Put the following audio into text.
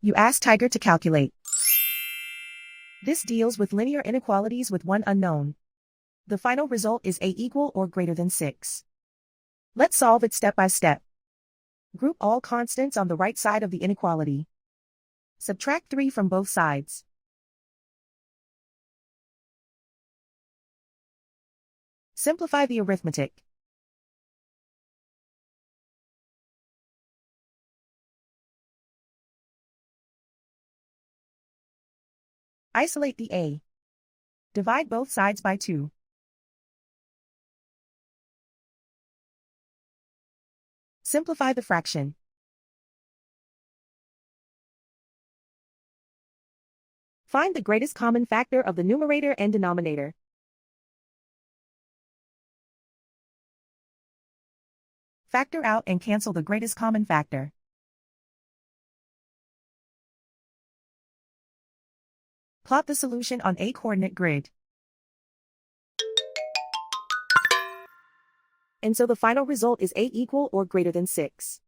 You ask Tiger to calculate. This deals with linear inequalities with one unknown. The final result is a equal or greater than 6. Let's solve it step by step. Group all constants on the right side of the inequality. Subtract 3 from both sides. Simplify the arithmetic. Isolate the a. Divide both sides by 2. Simplify the fraction. Find the greatest common factor of the numerator and denominator. Factor out and cancel the greatest common factor. Plot the solution on a coordinate grid. And so the final result is a equal or greater than 6.